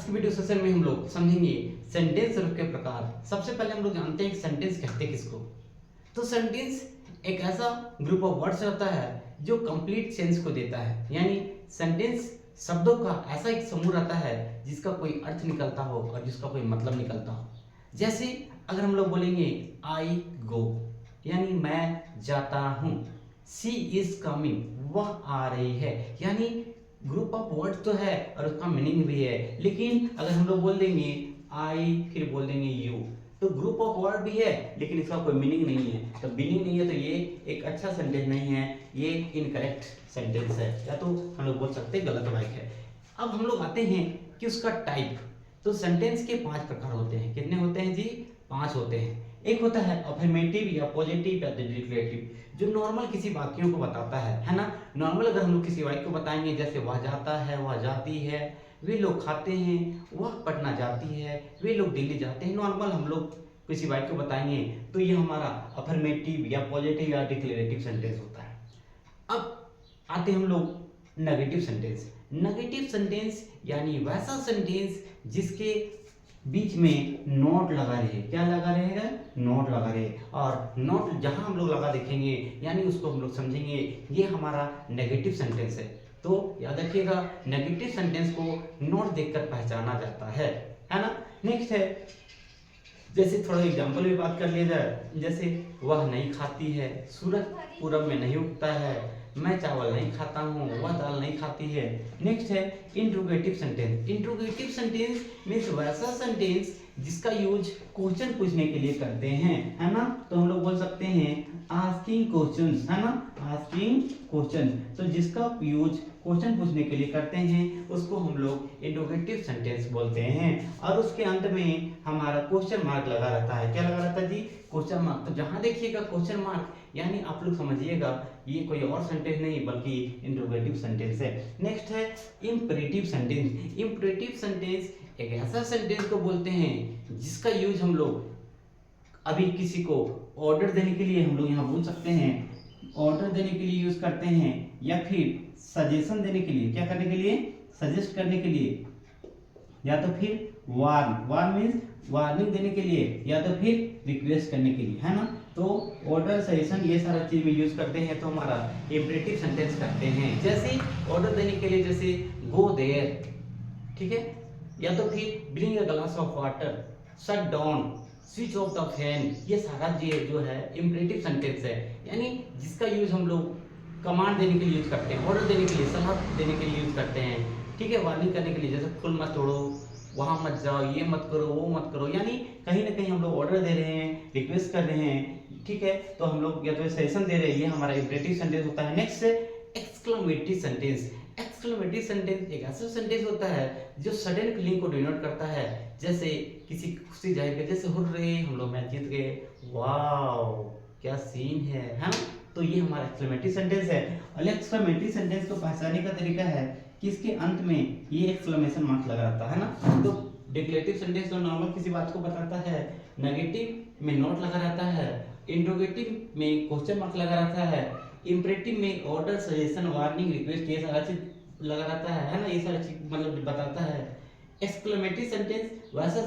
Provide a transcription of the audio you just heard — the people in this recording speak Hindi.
की वीडियो सेशन में हम लोग समझेंगे सेंटेंस रूप के प्रकार। सबसे पहले हम लोग जानते हैं कि सेंटेंस कहते किसको। तो सेंटेंस एक ऐसा ग्रुप ऑफ वर्ड्स होता है जो कंप्लीट सेंस को देता है, यानी सेंटेंस शब्दों का ऐसा एक समूह रहता है जिसका कोई अर्थ निकलता हो और जिसका कोई मतलब निकलता हो। जैसे अगर हम लोग बोलेंगे आई गो, यानी मैं जाता हूँ। शी इज कमिंग, वह आ रही है, यानी ग्रुप ऑफ वर्ड्स तो है और उसका मीनिंग भी है। लेकिन अगर हम लोग बोल देंगे आई फिर बोल देंगे यू, तो ग्रुप ऑफ वर्ड भी है लेकिन इसका कोई मीनिंग नहीं है। तो मीनिंग नहीं है तो ये एक अच्छा सेंटेंस नहीं है, ये इनकरेक्ट सेंटेंस है, या तो हम लोग बोल सकते हैं गलत वाक्य है। अब हम लोग आते हैं कि उसका टाइप। तो सेंटेंस के 5 प्रकार होते हैं। कितने होते हैं जी? 5 होते हैं। एक होता है अफर्मेटिव या पॉजिटिव या डिक्लेरेटिव, जो नॉर्मल किसी वाक्यों को बताता है ना। नॉर्मल अगर हम लोग किसी वाक्य को बताएंगे, जैसे वह जाता है, वह जाती है, वे लोग खाते हैं, वह पटना जाती है, वे लोग दिल्ली जाते हैं। नॉर्मल हम लोग किसी वाक्य को बताएंगे तो ये हमारा अफर्मेटिव या पॉजिटिव या डिक्लेरेटिव सेंटेंस होता है। अब आते हम लोग नेगेटिव सेंटेंस। नेगेटिव सेंटेंस यानी वैसा सेंटेंस जिसके बीच में नॉट लगा रहे। क्या लगा रहेगा? नॉट लगा रहे। और नॉट जहां हम लोग लगा देखेंगे यानी उसको हम लोग समझेंगे ये हमारा नेगेटिव सेंटेंस है। तो याद रखिएगा, नेगेटिव सेंटेंस को नॉट देखकर पहचाना जाता है ना। नेक्स्ट है, जैसे थोड़ा एग्जांपल भी बात कर लिया जाए, जैसे वह नहीं खाती है, सूरज पूरब में नहीं उगता है, मैं चावल नहीं खाता हूँ, वह दाल नहीं खाती है। नेक्स्ट है interrogative sentence. Interrogative sentence means वैसा सेंटेंस जिसका यूज क्वेश्चन पूछने के लिए करते हैं, है ना। तो हम लोग बोल सकते हैं आस्किंग क्वेश्चंस, है ना, आस्किंग क्वेश्चन। तो जिसका यूज क्वेश्चन पूछने के लिए करते हैं उसको हम लोग इंट्रोगेटिव सेंटेंस बोलते हैं। और उसके अंत में हमारा क्वेश्चन मार्क लगा रहता है। क्या लगा रहता है जी? Question mark. तो जहां देखिएगा क्वेश्चन मार्क, यानी आप लोग समझिएगा ये कोई और सेंटेंस नहीं बल्कि इंट्रोगेटिव सेंटेंस है। नेक्स्ट है इंपरेटिव सेंटेंस। इंपरेटिव सेंटेंस एक ऐसा सेंटेंस को बोलते हैं जिसका यूज हम लोग अभी किसी को ऑर्डर देने के लिए हम लोग यहाँ बोल सकते हैं, ऑर्डर देने के लिए यूज करते हैं, या फिर सजेशन देने के लिए। क्या करने के लिए? सजेस्ट करने के लिए, या तो फिर वार्न मीन्स वार्निंग देने के लिए, या तो फिर रिक्वेस्ट करने के लिए, है ना। तो ऑर्डर, सजेशन, ये सारा चीज में यूज करते हैं तो हमारा इंपरेटिव सेंटेंस करते हैं। जैसे ऑर्डर देने के लिए, जैसे गो देयर, ठीक है, या तो फिर bring a glass of water, shut down, switch off the fan. ये सारा जो है इंपरेटिव सेंटेंस है, यानी जिसका यूज हम लोग कमांड देने के लिए यूज करते हैं, ऑर्डर देने के लिए, सलाह देने के लिए यूज करते हैं, ठीक है, वार्निंग करने के लिए, जैसे फूल मत तोड़ो, वहां मत जाओ, ये मत करो, वो मत करो, यानी कहीं ना कहीं हम लोग ऑर्डर दे रहे हैं, रिक्वेस्ट कर रहे हैं, ठीक है, तो हम लोग या तो सजेशन दे रहे हैं, ये हमारा इंपरेटिव सेंटेंस होता है। नेक्स्ट है एक्सक्लेमेटरी सेंटेंस। एक्सक्लेमेटरी सेंटेंस एक ऐसा सेंटेंस होता है जो सडन फीलिंग को डिनोट करता है, जैसे किसी खुशी जाहिर कर, जैसे हुर्रे हम लोग मैच जीत गए, वाओ क्या सीन है ना। तो ये हमारा एक्सक्लेमेटरी सेंटेंस है। और एक्सक्लेमेटरी सेंटेंस को पहचानने का तरीका है कि इसके अंत में ये एक्सक्लेमेशन मार्क लगा रहता है ना। तो डिक्लेरेटिव सेंटेंस तो नॉर्मल किसी बात को बताता है, नेगेटिव में नोट लगा रहता है, इंट्रोगेटिव में क्वेश्चन मार्क लगा रहता है, इंपरेटिव में ऑर्डर, सजेशन, वार्निंग, रिक्वेस्ट, ये सारा चीज लगा रहता है ना, ये सारा चीज मतलब बताता है। एक्सक्लेमेटरी सेंटेंस वैसा